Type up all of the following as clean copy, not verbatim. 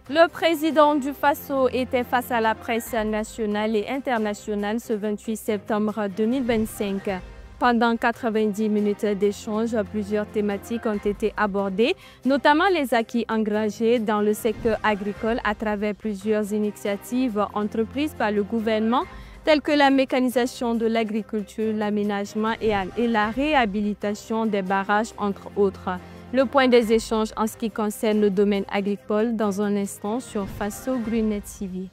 Le président du Faso était face à la presse nationale et internationale ce 28 septembre 2025. Pendant 90 minutes d'échange, plusieurs thématiques ont été abordées, notamment les acquis engagés dans le secteur agricole à travers plusieurs initiatives entreprises par le gouvernement, telles que la mécanisation de l'agriculture, l'aménagement et la réhabilitation des barrages, entre autres. Le point des échanges en ce qui concerne le domaine agricole dans un instant sur Faso Greennet TV.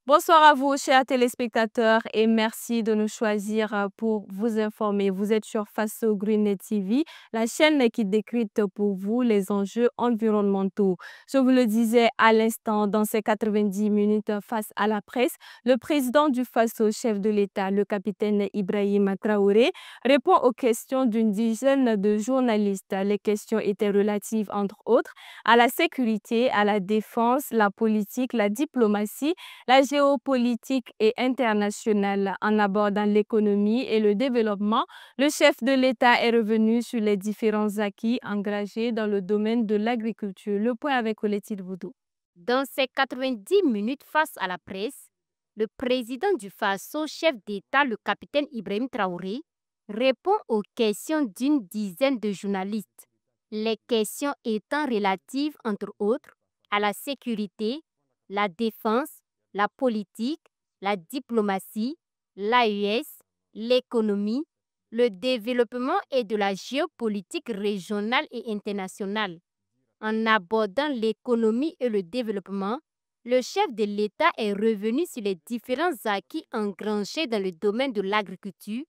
Bonsoir à vous, chers téléspectateurs, et merci de nous choisir pour vous informer. Vous êtes sur Faso Greennet TV, la chaîne qui décrypte pour vous les enjeux environnementaux. Je vous le disais à l'instant, dans ces 90 minutes face à la presse, le président du Faso, chef de l'État, le capitaine Ibrahima Traoré, répond aux questions d'une dizaine de journalistes. Les questions étaient relatives, entre autres, à la sécurité, à la défense, la politique, la diplomatie, la géopolitique et internationale. En abordant l'économie et le développement, le chef de l'État est revenu sur les différents acquis engagés dans le domaine de l'agriculture. Le point avec Oletide Voudou. Dans ces 90 minutes face à la presse, le président du Faso, chef d'État, le capitaine Ibrahim Traoré, répond aux questions d'une dizaine de journalistes. Les questions étant relatives, entre autres, à la sécurité, la défense, la politique, la diplomatie, l'AES, l'économie, le développement et de la géopolitique régionale et internationale. En abordant l'économie et le développement, le chef de l'État est revenu sur les différents acquis engrangés dans le domaine de l'agriculture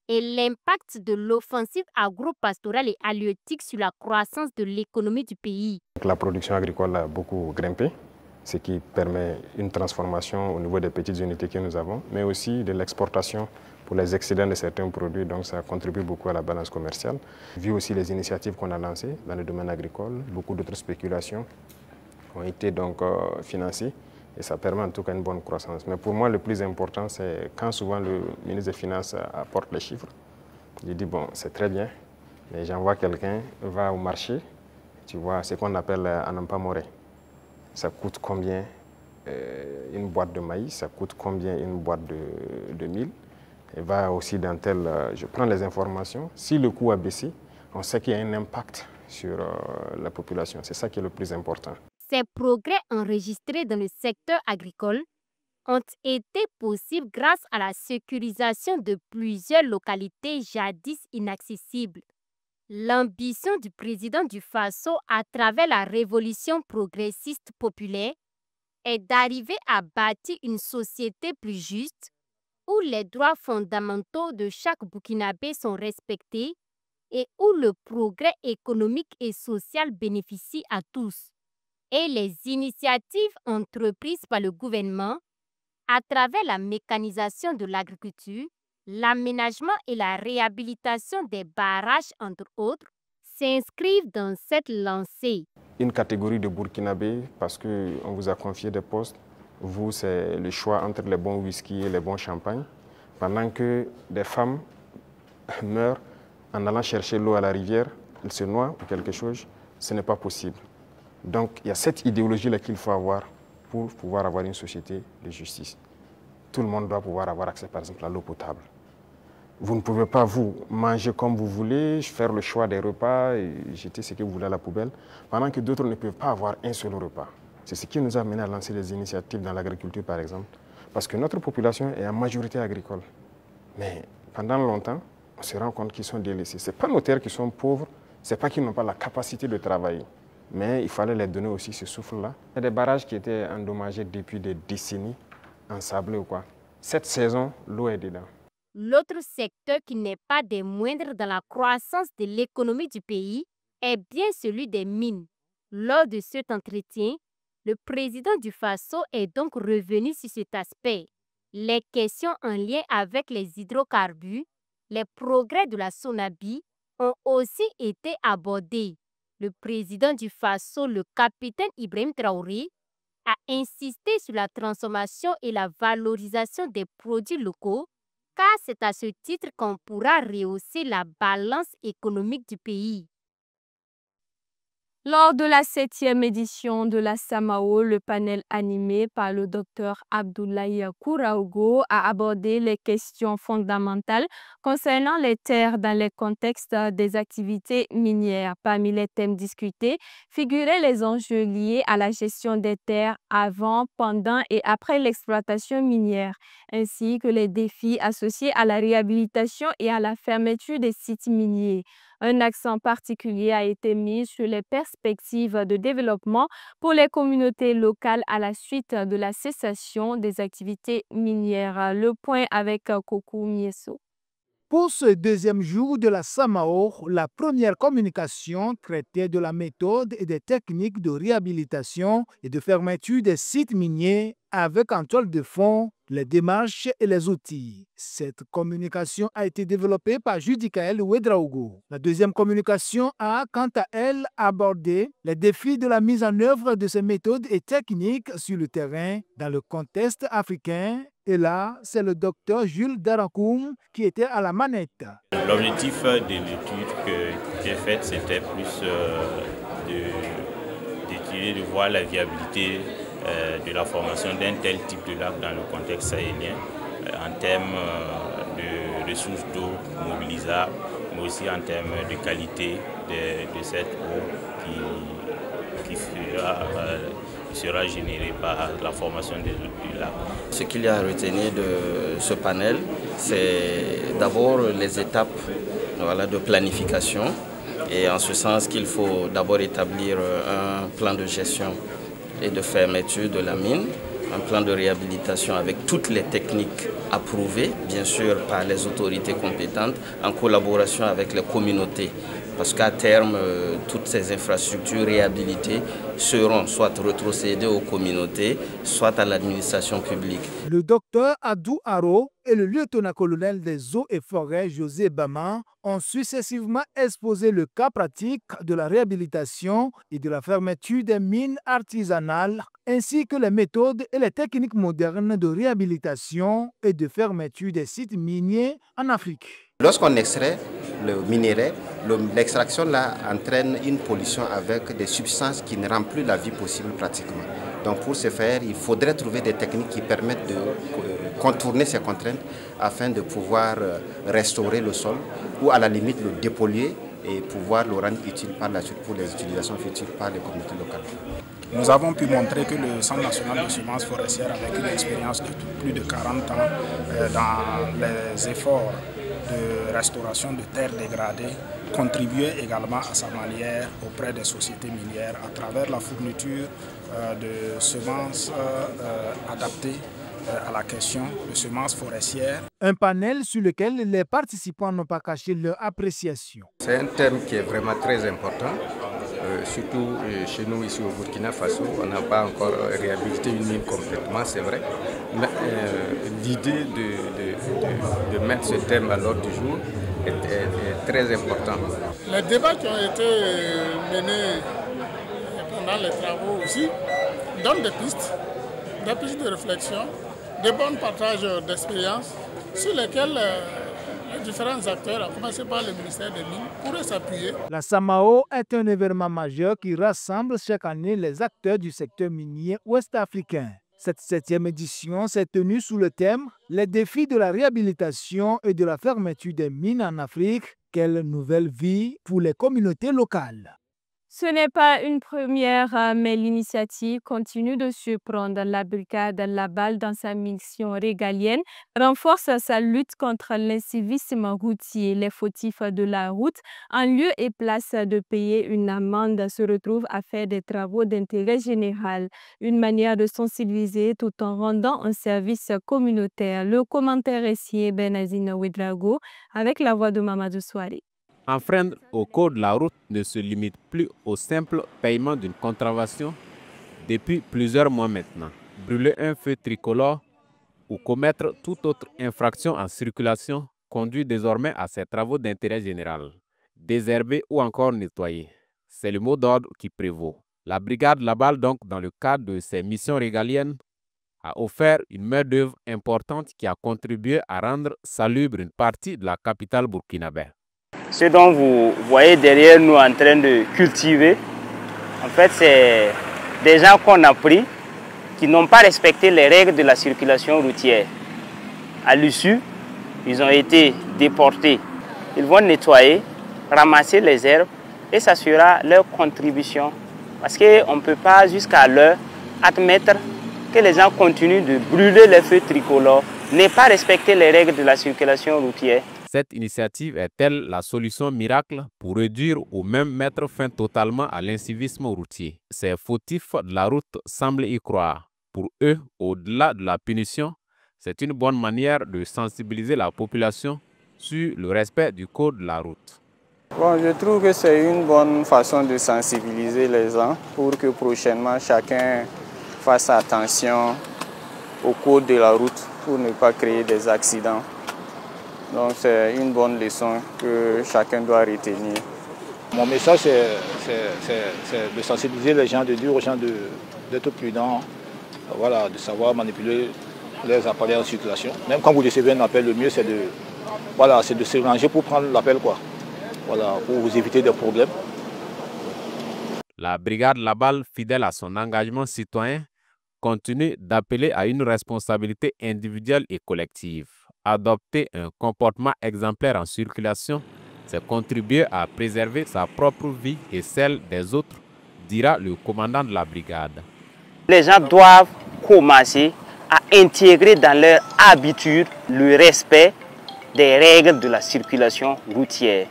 et l'impact de l'offensive agro-pastorale et halieutique sur la croissance de l'économie du pays. La production agricole a beaucoup grimpé, ce qui permet une transformation au niveau des petites unités que nous avons, mais aussi de l'exportation pour les excédents de certains produits, donc ça contribue beaucoup à la balance commerciale. Vu aussi les initiatives qu'on a lancées dans le domaine agricole, beaucoup d'autres spéculations ont été donc financées et ça permet en tout cas une bonne croissance. Mais pour moi, le plus important, c'est quand souvent le ministre des Finances apporte les chiffres, je dis bon, c'est très bien, mais j'envoie quelqu'un, va au marché, tu vois, ce qu'on appelle Anampa Moré. Ça coûte combien une boîte de maïs, ça coûte combien une boîte de mil. Et va aussi dans tel, je prends les informations. Si le coût a baissé, on sait qu'il y a un impact sur la population. C'est ça qui est le plus important. Ces progrès enregistrés dans le secteur agricole ont été possibles grâce à la sécurisation de plusieurs localités jadis inaccessibles. L'ambition du président du Faso à travers la révolution progressiste populaire est d'arriver à bâtir une société plus juste où les droits fondamentaux de chaque Burkinabé sont respectés et où le progrès économique et social bénéficie à tous. Et les initiatives entreprises par le gouvernement à travers la mécanisation de l'agriculture, l'aménagement et la réhabilitation des barrages, entre autres, s'inscrivent dans cette lancée. Une catégorie de Burkinabés, parce qu'on vous a confié des postes, vous, c'est le choix entre les bons whisky et les bons champagnes, pendant que des femmes meurent en allant chercher l'eau à la rivière, elles se noient ou quelque chose, ce n'est pas possible. Donc, il y a cette idéologie-là qu'il faut avoir pour pouvoir avoir une société de justice. Tout le monde doit pouvoir avoir accès, par exemple, à l'eau potable. Vous ne pouvez pas, vous, manger comme vous voulez, faire le choix des repas et jeter ce que vous voulez à la poubelle, pendant que d'autres ne peuvent pas avoir un seul repas. C'est ce qui nous a amené à lancer des initiatives dans l'agriculture, par exemple, parce que notre population est en majorité agricole. Mais pendant longtemps, on se rend compte qu'ils sont délaissés. Ce n'est pas nos terres qui sont pauvres, ce n'est pas qu'ils n'ont pas la capacité de travailler. Mais il fallait les donner aussi ce souffle-là. Il y a des barrages qui étaient endommagés depuis des décennies, ensablés ou quoi. Cette saison, l'eau est dedans. L'autre secteur qui n'est pas des moindres dans la croissance de l'économie du pays est bien celui des mines. Lors de cet entretien, le président du Faso est donc revenu sur cet aspect. Les questions en lien avec les hydrocarbures, les progrès de la SONABI ont aussi été abordés. Le président du Faso, le capitaine Ibrahim Traoré, a insisté sur la transformation et la valorisation des produits locaux, car c'est à ce titre qu'on pourra rehausser la balance économique du pays. Lors de la 7e édition de la SAMAO, le panel animé par le Dr Abdoulaye Kouraogo a abordé les questions fondamentales concernant les terres dans les contextes des activités minières. Parmi les thèmes discutés figuraient les enjeux liés à la gestion des terres avant, pendant et après l'exploitation minière, ainsi que les défis associés à la réhabilitation et à la fermeture des sites miniers. Un accent particulier a été mis sur les perspectives de développement pour les communautés locales à la suite de la cessation des activités minières. Le point avec Kokou Mieso. Pour ce deuxième jour de la SAMAO, la première communication traitait de la méthode et des techniques de réhabilitation et de fermeture des sites miniers avec en toile de fond les démarches et les outils. Cette communication a été développée par Judikaël Ouedraogo. La deuxième communication a, quant à elle, abordé les défis de la mise en œuvre de ces méthodes et techniques sur le terrain dans le contexte africain. Et là, c'est le docteur Jules Darakoum qui était à la manette. L'objectif de l'étude que j'ai faite, c'était plus d'étudier, de voir la viabilité de la formation d'un tel type de lac dans le contexte sahélien, en termes de ressources d'eau mobilisables, mais aussi en termes de qualité de cette eau qui sera générée par la formation du lac. Ce qu'il y a à retenir de ce panel, c'est d'abord les étapes de planification, et en ce sens qu'il faut d'abord établir un plan de gestion et de fermeture de la mine, un plan de réhabilitation avec toutes les techniques approuvées, bien sûr par les autorités compétentes, en collaboration avec les communautés. Parce qu'à terme, toutes ces infrastructures réhabilitées seront soit retrocédées aux communautés, soit à l'administration publique. Le docteur Adou Aro et le lieutenant-colonel des eaux et forêts José Bama ont successivement exposé le cas pratique de la réhabilitation et de la fermeture des mines artisanales, ainsi que les méthodes et les techniques modernes de réhabilitation et de fermeture des sites miniers en Afrique. Lorsqu'on extrait le minerai, l'extraction là entraîne une pollution avec des substances qui ne rendent plus la vie possible pratiquement. Donc pour ce faire, il faudrait trouver des techniques qui permettent de contourner ces contraintes afin de pouvoir restaurer le sol ou à la limite le dépolluer et pouvoir le rendre utile par la suite pour les utilisations futures par les communautés locales. Nous avons pu montrer que le Centre national de semences forestières, avec une expérience de plus de 40 ans dans les efforts de restauration de terres dégradées, contribuait également à sa manière auprès des sociétés minières à travers la fourniture de semences adaptées à la question de semences forestières. Un panel sur lequel les participants n'ont pas caché leur appréciation. C'est un thème qui est vraiment très important, surtout chez nous ici au Burkina Faso. On n'a pas encore réhabilité une mine complètement, c'est vrai. Mais l'idée de mettre ce thème à l'ordre du jour est très important. Les débats qui ont été menés pendant les travaux aussi donnent des pistes de réflexion, des bons partages d'expériences sur lesquels les différents acteurs, à commencer par le ministère des Mines, pourraient s'appuyer. La SAMAO est un événement majeur qui rassemble chaque année les acteurs du secteur minier ouest-africain. Cette 7e édition s'est tenue sous le thème « Les défis de la réhabilitation et de la fermeture des mines en Afrique, quelle nouvelle vie pour les communautés locales ?» Ce n'est pas une première, mais l'initiative continue de surprendre. La brigade Labal, dans sa mission régalienne, renforce sa lutte contre l'incivisme routier. Les fautifs de la route, en lieu et place de payer une amende, se retrouvent à faire des travaux d'intérêt général. Une manière de sensibiliser tout en rendant un service communautaire. Le commentaire est signé Benazine Ouedraogo avec la voix de Mamadou Souare. Enfreindre au code de la route ne se limite plus au simple paiement d'une contravention depuis plusieurs mois maintenant. Brûler un feu tricolore ou commettre toute autre infraction en circulation conduit désormais à ces travaux d'intérêt général. Désherber ou encore nettoyer, c'est le mot d'ordre qui prévaut. La brigade Labal, donc, dans le cadre de ses missions régaliennes, a offert une main-d'œuvre importante qui a contribué à rendre salubre une partie de la capitale burkinabé. Ce dont vous voyez derrière nous en train de cultiver, En fait, c'est des gens qu'on a pris qui n'ont pas respecté les règles de la circulation routière. À l'issue, ils ont été déportés. Ils vont nettoyer, ramasser les herbes et ça sera leur contribution. Parce qu'on ne peut pas jusqu'à l'heure admettre que les gens continuent de brûler les feux tricolores, ne pas respecter les règles de la circulation routière. Cette initiative est-elle la solution miracle pour réduire ou même mettre fin totalement à l'incivisme routier? Ces fautifs de la route semblent y croire. Pour eux, au-delà de la punition, c'est une bonne manière de sensibiliser la population sur le respect du code de la route. Bon, je trouve que c'est une bonne façon de sensibiliser les gens pour que prochainement chacun fasse attention au code de la route pour ne pas créer des accidents. Donc c'est une bonne leçon que chacun doit retenir. Mon message, c'est de sensibiliser les gens, de dire aux gens d'être prudents, voilà, de savoir manipuler les appareils en circulation. Même quand vous recevez un appel, le mieux c'est de se ranger pour prendre l'appel, voilà, pour vous éviter des problèmes. La brigade Laballe, fidèle à son engagement citoyen, continue d'appeler à une responsabilité individuelle et collective. Adopter un comportement exemplaire en circulation, c'est contribuer à préserver sa propre vie et celle des autres, dira le commandant de la brigade. Les gens doivent commencer à intégrer dans leur habitude le respect des règles de la circulation routière.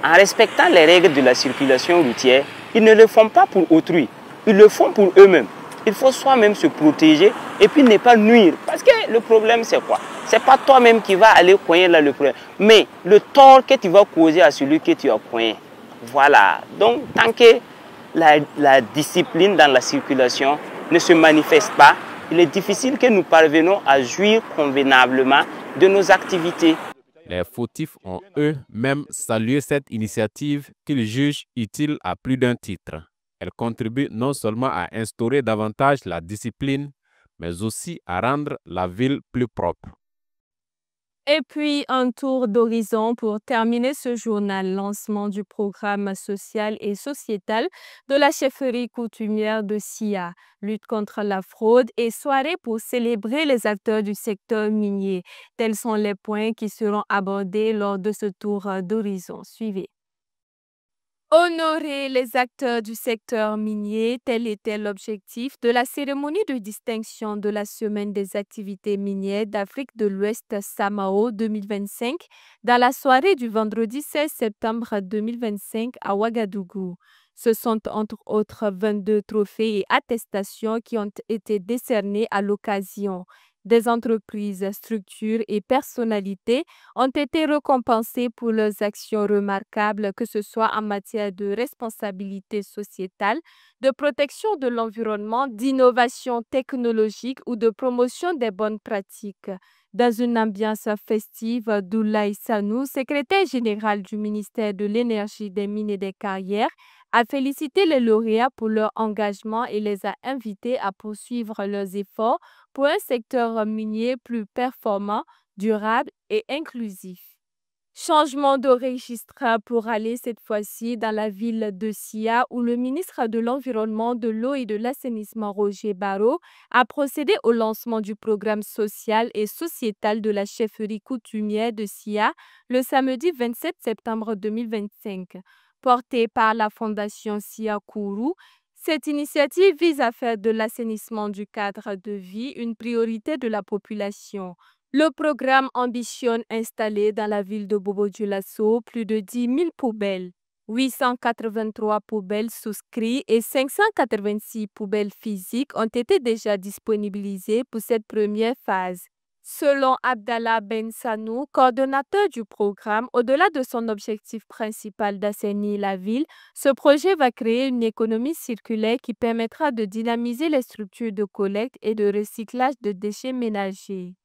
En respectant les règles de la circulation routière, ils ne le font pas pour autrui, ils le font pour eux-mêmes. Il faut soi-même se protéger et puis ne pas nuire. Parce que le problème, c'est quoi? Ce n'est pas toi-même qui va aller coincer là le problème, mais le tort que tu vas causer à celui que tu as coincé. Voilà. Donc, tant que la discipline dans la circulation ne se manifeste pas, il est difficile que nous parvenions à jouir convenablement de nos activités. Les fautifs ont eux-mêmes salué cette initiative qu'ils jugent utile à plus d'un titre. Elle contribue non seulement à instaurer davantage la discipline, mais aussi à rendre la ville plus propre. Et puis, un tour d'horizon pour terminer ce journal, lancement du programme social et sociétal de la chefferie coutumière de SIA, lutte contre la fraude et soirée pour célébrer les acteurs du secteur minier. Tels sont les points qui seront abordés lors de ce tour d'horizon. Suivez. Honorer les acteurs du secteur minier, tel était l'objectif de la cérémonie de distinction de la Semaine des activités minières d'Afrique de l'Ouest Samao 2025 dans la soirée du vendredi 16 septembre 2025 à Ouagadougou. Ce sont entre autres 22 trophées et attestations qui ont été décernés à l'occasion. Des entreprises, structures et personnalités ont été récompensées pour leurs actions remarquables, que ce soit en matière de responsabilité sociétale, de protection de l'environnement, d'innovation technologique ou de promotion des bonnes pratiques. Dans une ambiance festive, Doulaye Sanou, secrétaire général du ministère de l'Énergie, des Mines et des Carrières, a félicité les lauréats pour leur engagement et les a invités à poursuivre leurs efforts pour un secteur minier plus performant, durable et inclusif. Changement de registre pour aller cette fois-ci dans la ville de SIA où le ministre de l'Environnement, de l'Eau et de l'Assainissement Roger Barreau a procédé au lancement du programme social et sociétal de la chefferie coutumière de SIA le samedi 27 septembre 2025. Portée par la Fondation SIA Kourou, cette initiative vise à faire de l'assainissement du cadre de vie une priorité de la population. Le programme ambitionne installer dans la ville de Bobo-Dioulasso plus de 10 000 poubelles. 883 poubelles souscrites et 586 poubelles physiques ont été déjà disponibilisées pour cette première phase. Selon Abdallah Ben Sanou, coordonnateur du programme, au-delà de son objectif principal d'assainir la ville, ce projet va créer une économie circulaire qui permettra de dynamiser les structures de collecte et de recyclage de déchets ménagers.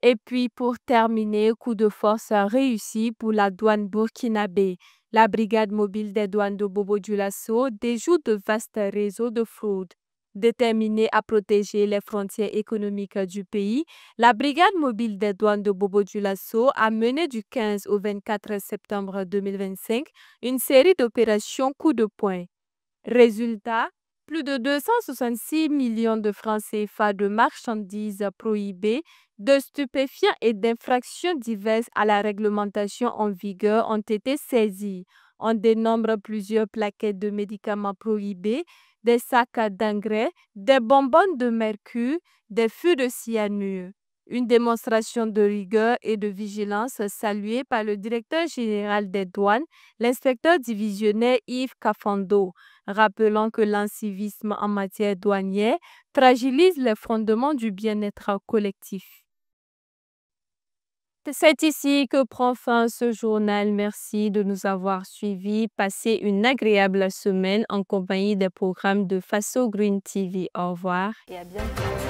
Et puis, pour terminer, coup de force réussi pour la douane burkinabé. La brigade mobile des douanes de Bobo-Dioulasso déjoue de vastes réseaux de fraude. Déterminée à protéger les frontières économiques du pays, la brigade mobile des douanes de Bobo-Dioulasso a mené du 15 au 24 septembre 2025 une série d'opérations coup de poing. Résultat, plus de 266 millions de francs CFA de marchandises prohibées, de stupéfiants et d'infractions diverses à la réglementation en vigueur ont été saisis. On dénombre plusieurs plaquettes de médicaments prohibés, des sacs d'engrais, des bonbonnes de mercure, des fûts de cyanure. Une démonstration de rigueur et de vigilance saluée par le directeur général des douanes, l'inspecteur divisionnaire Yves Kafando, rappelant que l'incivisme en matière douanière fragilise les fondements du bien-être collectif. C'est ici que prend fin ce journal. Merci de nous avoir suivis. Passez une agréable semaine en compagnie des programmes de Faso Green TV. Au revoir et à bientôt.